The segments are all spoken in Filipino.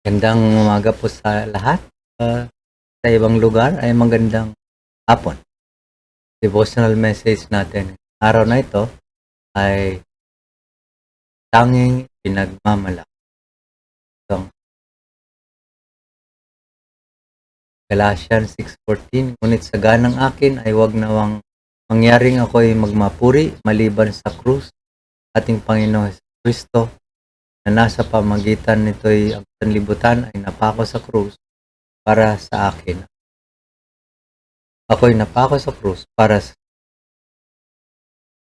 Gandang umaga po sa lahat. Sa ibang lugar ay magandang hapon. Devotional message natin araw na ito ay tanging pinagmamalaki. Itong Galatians 6:14, ngunit sa ganang akin ay wag nawang mangyaring ako'y magmapuri maliban sa krus ating Panginoong Kristo na nasa pamagitan nito'y ang sanlibutan ay napako sa krus para sa akin. Ako'y napako sa krus para sa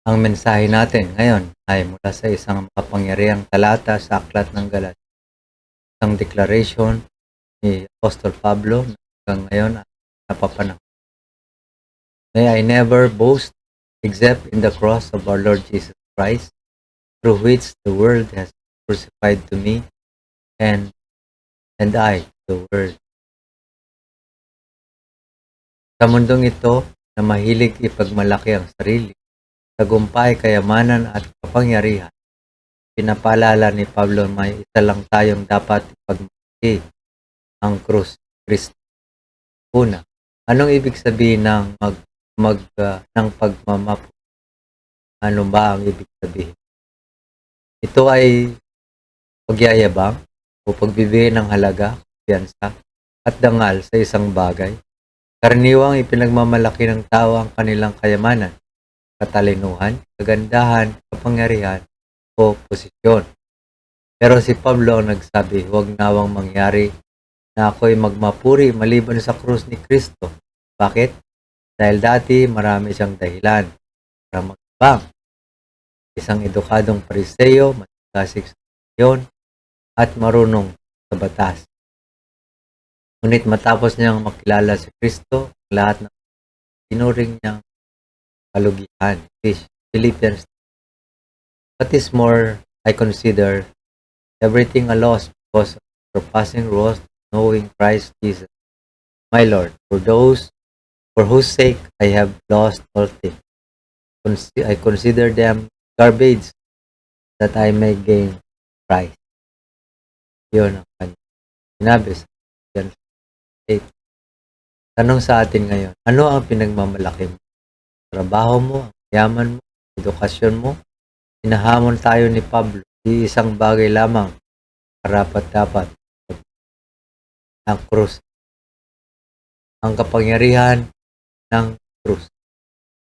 Ang mensahe natin ngayon ay mula sa isang makapangyarihang talata sa Aklat ng Galatia. Isang declaration ni Apostol Pablo na hanggang ngayon ay napapanahon. May I never boast except in the cross of our Lord Jesus Christ, through which the world has crucified to me, and I the world. Sa mundong ito na mahilig ipagmalaki ang sarili, tagumpay, kayamanan at kapangyarihan, pinapaalala ni Pablo may isa lang tayong dapat ipagmalaki, ang krus Kristo. Una, anong ibig sabihin ng ng pagmamapuri? Ano ba ang ibig sabihin? Ito ay pagyayabang o pagbibigay ng halaga, kumpiyansa at dangal sa isang bagay. Karaniwang ipinagmamalaki ng tao ang kanilang kayamanan, katalinuhan, kagandahan, kapangyarihan o posisyon. Pero si Pablo ang nagsabi, huwag nawang mangyari na ako'y magmapuri maliban sa krus ni Kristo. Bakit? Dahil dati marami siyang dahilan para magbang. Isang edukadong Pariseo, matigasig sa relihiyon at marunong sa batas. Ngunit matapos niyang makilala si Kristo, lahat ng tinuring niyang kalugihan. Philippians. What is more, I consider everything a loss because of surpassing worth knowing Christ Jesus, my Lord, for whose sake I have lost all things. I consider them garbage that I may gain Christ. Yun ang kanya sinabi sa Philippians 8. Tanong sa atin ngayon, ano ang pinagmamalaki mo? Trabaho mo, ang yaman mo, edukasyon mo? Hinahamon tayo ni Pablo, di isang bagay lamang, karapat-dapat, ang krus. Ang kapangyarihan ng krus.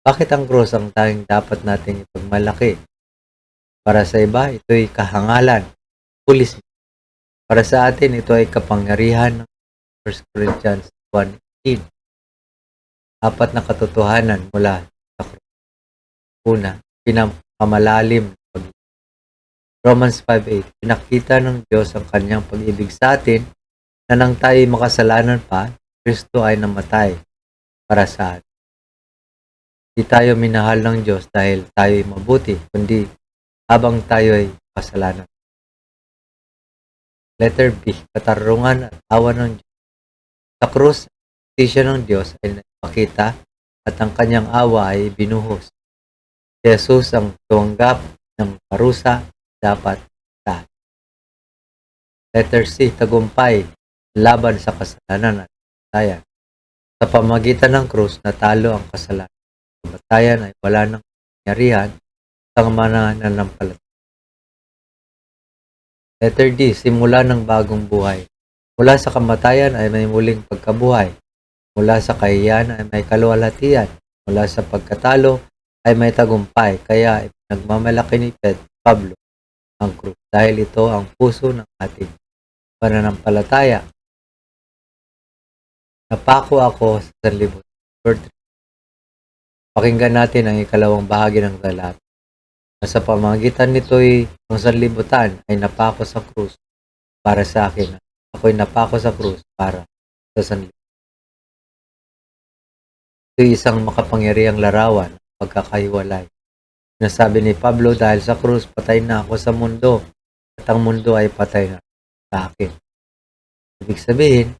Bakit ang krus ang tanging dapat nating ipagmalaki? Para sa iba, ito'y kahangalan, pulis. Para sa atin, ito ay kapangyarihan ng 1 Corinthians 1:18. Apat na katotohanan mula sa krus. Una, pinakamalalim na pag-ibig. Romans 5:8, pinakita ng Diyos ang kanyang pag-ibig sa atin na nang tayo'y makasalanan pa, Kristo ay namatay para sa atin. Di tayo minahal ng Diyos dahil tayo'y mabuti, kundi habang tayo'y makasalanan. Letter B, katarungan at awa ng Diyos. Sa krus, ang justisya ng Diyos ay naipakita at ang kanyang awa ay binuhos. Si Jesus ang tumanggap ng parusa dapat sa atin. Letter C, tagumpay laban sa kasalanan at kamatayan. Sa pamagitan ng krus, natalo ang kasalanan. Kamatayan ay wala ng kapangyarihan sa mananampalataya. Letter D, simula ng bagong buhay. Mula sa kamatayan ay may muling pagkabuhay. Mula sa kahihiyan ay may kaluwalhatian. Mula sa pagkatalo ay may tagumpay. Kaya ipinagmamalaki ni Pablo ang krus dahil ito ang puso ng ating pananampalataya. Napako ako sa sanlibutan. Pakinggan natin ang ikalawang bahagi ng talata. Sa pamagitan nito'y ang sanlibutan ay napako sa krus para sa akin. Ako'y napako sa krus para sa sanlibutan. Ito'y isang makapangyarihang larawan ng pagkakahiwalay. Nasabi ni Pablo, dahil sa krus patay na ako sa mundo at ang mundo ay patay na sa akin. Ibig sabihin,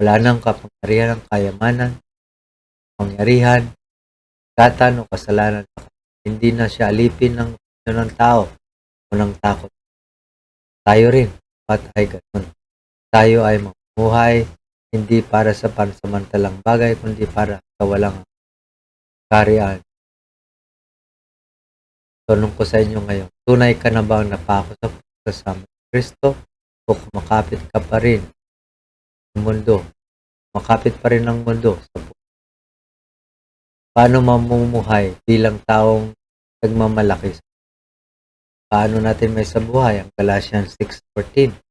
wala nang kapangyarihan ng kayamanan, kapangyarihan, katan o kasalanan. Hindi na siya alipin ng ng tao o ng takot. Tayo rin, at ay ganun. Tayo ay mamuhay hindi para sa pansamantalang bagay, kundi para sa walang kaharian. Tanong ko sa inyo ngayon, tunay ka na bang napako sa kasama ni Kristo o kumakapit ka pa rin sa mundo? Makapit pa rin ang mundo sa paano mamumuhay bilang taong nagmamalaki? Paano natin may sabuhay ang Galatians 6:14?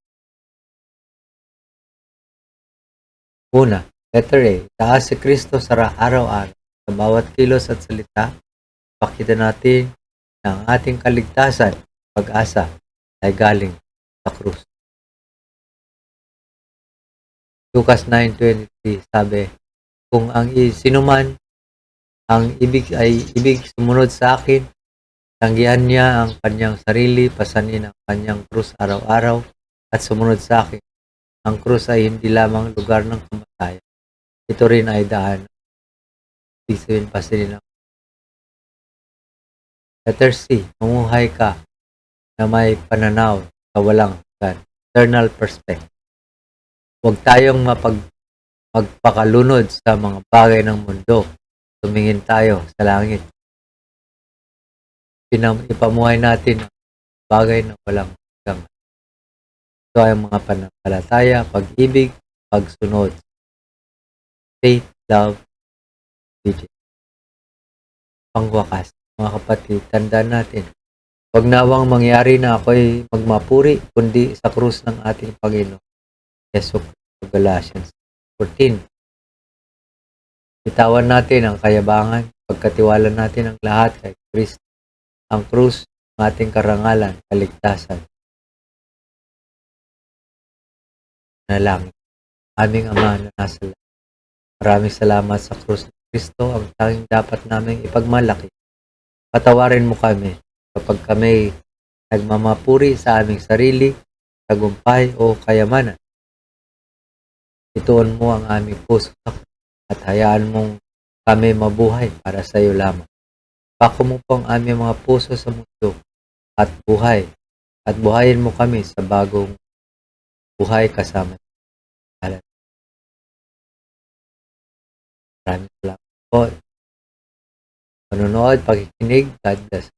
Una, letter A, taas si Kristo sa araw-araw. Sa bawat kilos at salita, pakita natin na ang ating kaligtasan, pag-asa, ay galing sa krus. Lucas 9:23 sabi, kung ang sinuman ang ibig sumunod sa akin, tanggihan niya ang kanyang sarili, pasanin ang kanyang krus araw-araw at sumunod sa akin. Ang krus ay hindi lamang lugar ng kamatayan. Ito rin ay daan. Ibig sabihin, pasanin ang letter C, mamuhay ka na may pananaw sa walang hanggan. Eternal perspective. Huwag tayong magpakalunod sa mga bagay ng mundo. Tumingin tayo sa langit. Ipamuhay natin ang bagay na walang hanggan. Ito ay mga pananampalataya, pag-ibig, pagsunod. Faith, love, obedience. Pangwakas, mga kapatid, tandaan natin, huwag nawang mangyari na ako'y magmapuri, kundi sa krus ng ating Panginoon. Yesu Cristo, Galatians 14. Bitawan natin ang kayabangan, pagkatiwala natin ang lahat kay Kristo. Ang krus, ang ating karangalan, kaligtasan. Nalangin. Aming Ama na nasa langit. Maraming salamat sa krus ng Kristo, ang tanging dapat naming ipagmalaki. Patawarin mo kami kapag kami nagmamapuri sa aming sarili, tagumpay o kayamanan. Ituon mo ang aming puso at hayaan mong kami mabuhay para sa iyo lamang. Pako mo po ang aming mga puso sa mundo at buhayin mo kami sa bagong buhay kasama. Maraming salamat po. Panonood, pakikinig, God bless.